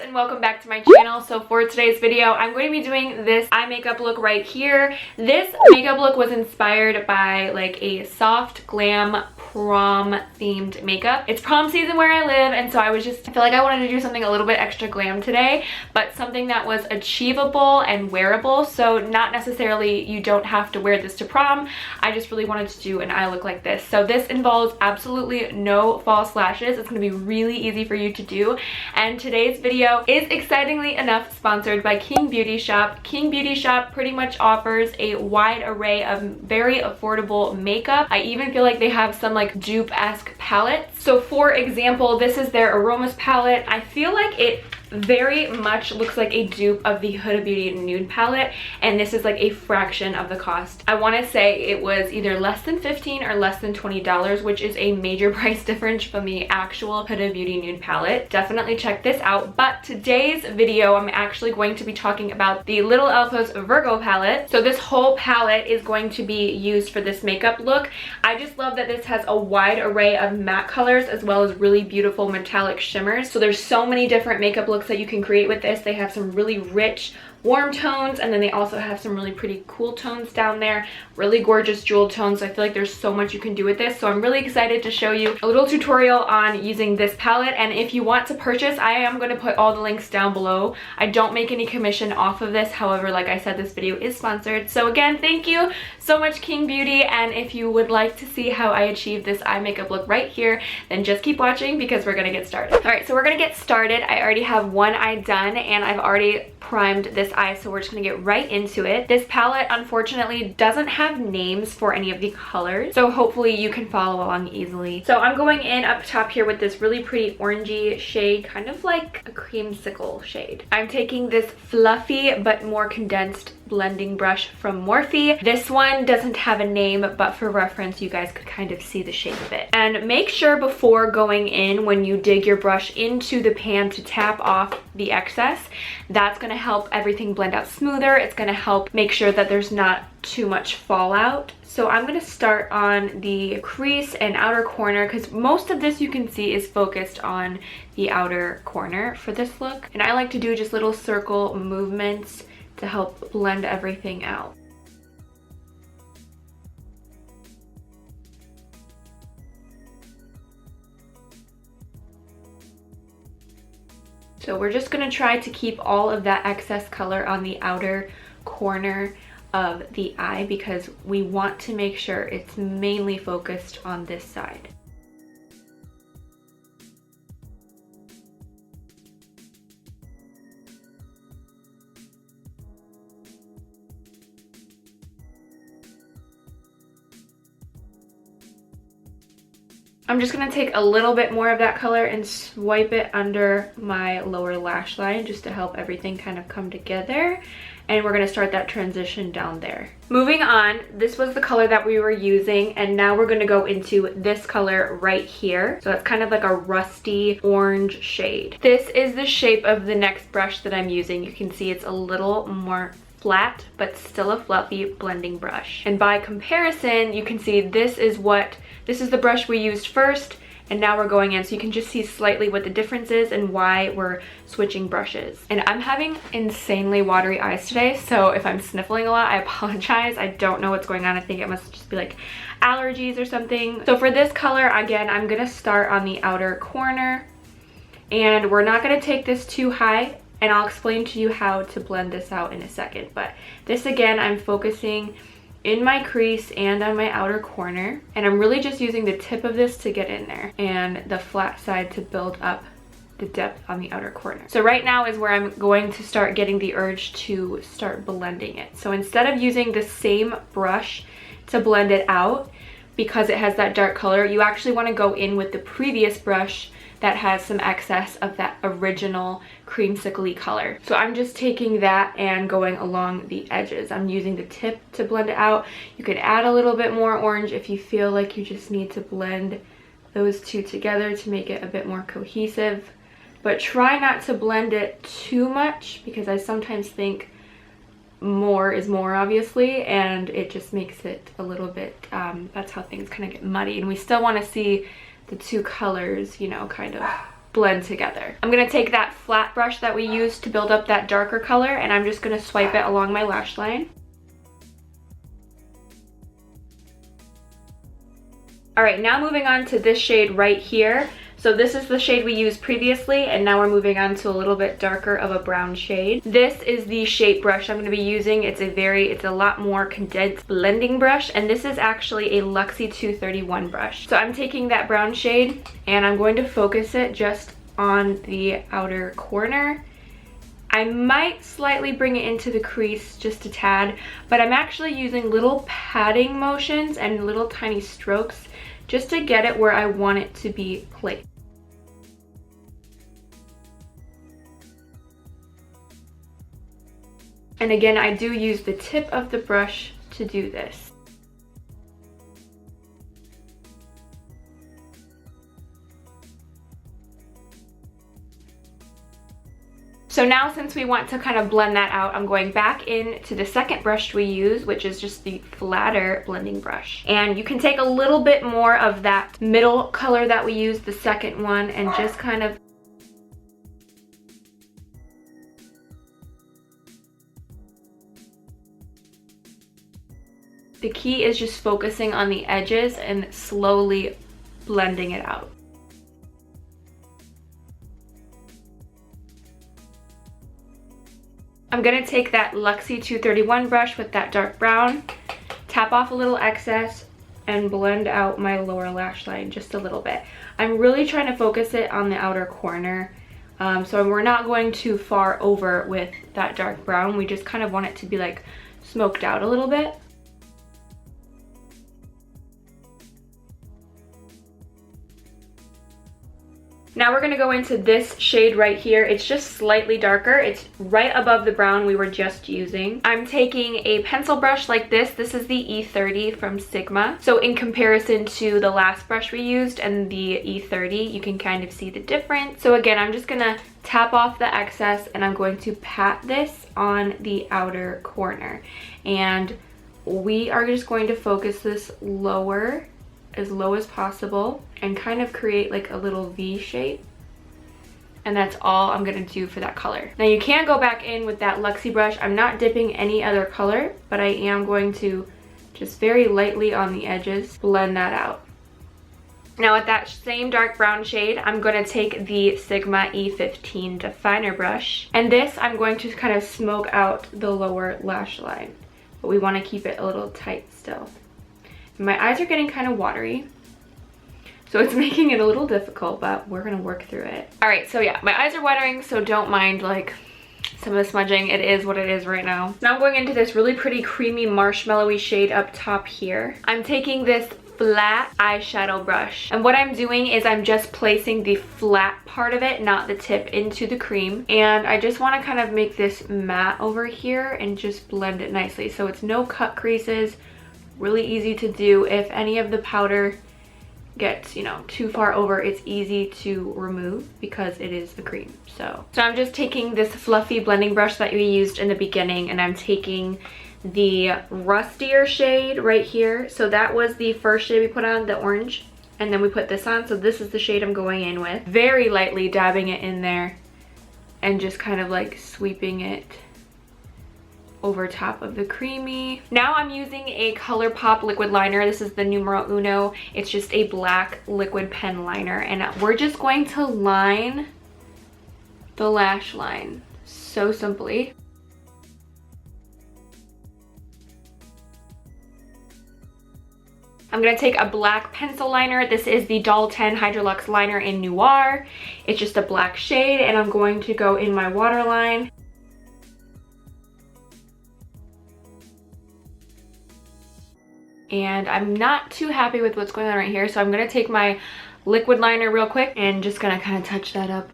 and welcome back to my channel. So for today's video, I'm going to be doing this eye makeup look right here. This makeup look was inspired by like a soft glam prom themed makeup. It's prom season where I live, and so I feel like I wanted to do something a little bit extra glam today, but something that was achievable and wearable. So not necessarily you don't have to wear this to prom. I just really wanted to do an eye look like this. So this involves absolutely no false lashes. It's going to be really easy for you to do. And today's video is excitingly enough sponsored by Qing Beauty Shop. Qing Beauty Shop pretty much offers a wide array of very affordable makeup. I even feel like they have some like dupe-esque palettes. So for example, this is their Aromas palette. I feel like it very much looks like a dupe of the Huda Beauty Nude palette, and this is like a fraction of the cost. I want to say it was either less than $15 or less than $20, which is a major price difference from the actual Huda Beauty Nude palette. Definitely check this out. But today's video, I'm actually going to be talking about the Little Elfos Virgo palette. So this whole palette is going to be used for this makeup look. I just love that this has a wide array of matte colors as well as really beautiful metallic shimmers. So there's so many different makeup looks that you can create with this. They have some really rich warm tones, and then they also have some really pretty cool tones down there, really gorgeous jewel tones. I feel like there's so much you can do with this, so I'm really excited to show you a little tutorial on using this palette. And if you want to purchase, I am going to put all the links down below. I don't make any commission off of this, however, like I said, this video is sponsored. So again, thank you so much, Qing Beauty. And if you would like to see how I achieve this eye makeup look right here, then just keep watching because we're gonna get started. All right, so we're gonna get started. I already have one eye done, and I've already primed this eye, so we're just gonna get right into it. This palette unfortunately doesn't have names for any of the colors, so hopefully you can follow along easily. So I'm going in up top here with this really pretty orangey shade, kind of like a creamsicle shade. I'm taking this fluffy but more condensed blending brush from Morphe. This one doesn't have a name, but for reference you guys could kind of see the shape of it. And make sure before going in, when you dig your brush into the pan, to tap off the excess. That's going to help everything blend out smoother. It's going to help make sure that there's not too much fallout. So I'm going to start on the crease and outer corner, because most of this you can see is focused on the outer corner for this look. And I like to do just little circle movements to help blend everything out. So we're just going to try to keep all of that excess color on the outer corner of the eye, because we want to make sure it's mainly focused on this side. I'm just going to take a little bit more of that color and swipe it under my lower lash line just to help everything kind of come together. And we're going to start that transition down there. Moving on, this was the color that we were using, and now we're going to go into this color right here. So it's kind of like a rusty orange shade. This is the shape of the next brush that I'm using. You can see it's a little more flat, but still a fluffy blending brush. And by comparison, you can see this is the brush we used first, and now we're going in, so you can just see slightly what the difference is and why we're switching brushes. And I'm having insanely watery eyes today, so if I'm sniffling a lot, I apologize. I don't know what's going on. I think it must just be like allergies or something. So for this color, again, I'm gonna start on the outer corner, and we're not gonna take this too high, and I'll explain to you how to blend this out in a second. But this, again, I'm focusing in my crease and on my outer corner, and I'm really just using the tip of this to get in there and the flat side to build up the depth on the outer corner. So right now is where I'm going to start getting the urge to start blending it. So instead of using the same brush to blend it out, because it has that dark color, you actually want to go in with the previous brush that has some excess of that original creamsicle-y color. So I'm just taking that and going along the edges. I'm using the tip to blend it out. You could add a little bit more orange if you feel like you just need to blend those two together to make it a bit more cohesive. But try not to blend it too much, because I sometimes think more is more, obviously, and it just makes it a little bit, that's how things kind of get muddy. And we still want to see the two colors, you know, kind of blend together. I'm going to take that flat brush that we used to build up that darker color, and I'm just going to swipe it along my lash line. Alright, now moving on to this shade right here. So this is the shade we used previously, and now we're moving on to a little bit darker of a brown shade. This is the shape brush I'm going to be using. It's a lot more condensed blending brush, and this is actually a Luxie 231 brush. So I'm taking that brown shade and I'm going to focus it just on the outer corner. I might slightly bring it into the crease just a tad, but I'm actually using little patting motions and little tiny strokes just to get it where I want it to be placed. And again, I do use the tip of the brush to do this. So now, since we want to kind of blend that out, I'm going back into the second brush we use, which is just the flatter blending brush. And you can take a little bit more of that middle color that we used, the second one, and just kind of the key is just focusing on the edges and slowly blending it out. I'm going to take that Luxie 231 brush with that dark brown, tap off a little excess, and blend out my lower lash line just a little bit. I'm really trying to focus it on the outer corner, so we're not going too far over with that dark brown. We just kind of want it to be like smoked out a little bit. Now we're going to go into this shade right here. It's just slightly darker. It's right above the brown we were just using. I'm taking a pencil brush like this. This is the E30 from Sigma. So in comparison to the last brush we used and the E30, you can kind of see the difference. So again, I'm just going to tap off the excess and I'm going to pat this on the outer corner. And we are just going to focus this lower, as low as possible, and kind of create like a little V shape. And that's all I'm gonna do for that color. Now you can go back in with that Luxie brush. I'm not dipping any other color, but I am going to just very lightly on the edges blend that out. Now with that same dark brown shade, I'm going to take the Sigma E15 definer brush, and this I'm going to kind of smoke out the lower lash line, but we want to keep it a little tight still. My eyes are getting kind of watery, so it's making it a little difficult, but we're gonna work through it. All right, so yeah, my eyes are watering, so don't mind like some of the smudging. It is what it is right now. Now I'm going into this really pretty creamy marshmallowy shade up top here. I'm taking this flat eyeshadow brush, and what I'm doing is I'm just placing the flat part of it, not the tip, into the cream, and I just want to kind of make this matte over here and just blend it nicely so it's no cut creases. Really easy to do. If any of the powder gets, you know, too far over, it's easy to remove because it is a cream. So I'm just taking this fluffy blending brush that we used in the beginning, and I'm taking the rustier shade right here. So that was the first shade we put on, the orange, and then we put this on. So this is the shade I'm going in with. Very lightly dabbing it in there and just kind of like sweeping it over top of the creamy. Now I'm using a Colourpop liquid liner. This is the numero uno. It's just a black liquid pen liner, and we're just going to line the lash line so simply. I'm going to take a black pencil liner. This is the Doll 10 Hydrolux liner in Noir. It's just a black shade, and I'm going to go in my waterline. And I'm not too happy with what's going on right here, so I'm going to take my liquid liner real quick and just going to kind of touch that up.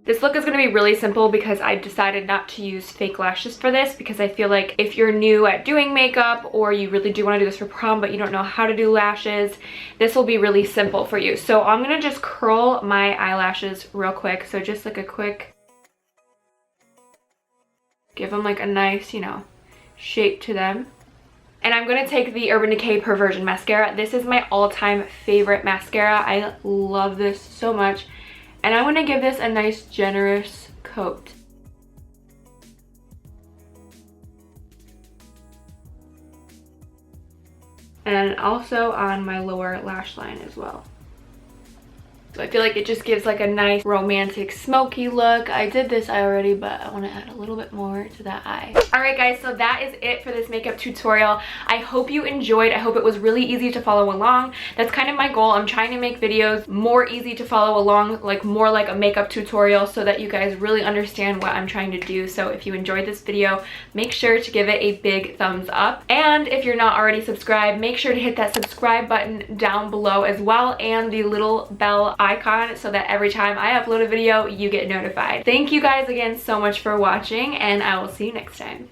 This look is going to be really simple because I decided not to use fake lashes for this, because I feel like if you're new at doing makeup or you really do want to do this for prom but you don't know how to do lashes, this will be really simple for you. So I'm going to just curl my eyelashes real quick. So just like a quick, give them like a nice, you know, shape to them. And I'm going to take the Urban Decay Perversion Mascara. This is my all-time favorite mascara. I love this so much. And I'm going to give this a nice generous coat. And also on my lower lash line as well. So I feel like it just gives like a nice romantic smoky look. I did this eye already, but I want to add a little bit more to that eye. Alright guys, so that is it for this makeup tutorial. I hope you enjoyed. I hope it was really easy to follow along. That's kind of my goal. I'm trying to make videos more easy to follow along, like more like a makeup tutorial, so that you guys really understand what I'm trying to do. So if you enjoyed this video, make sure to give it a big thumbs up. And if you're not already subscribed, make sure to hit that subscribe button down below as well, and the little bell icon, so that every time I upload a video you get notified. Thank you guys again so much for watching, and I will see you next time.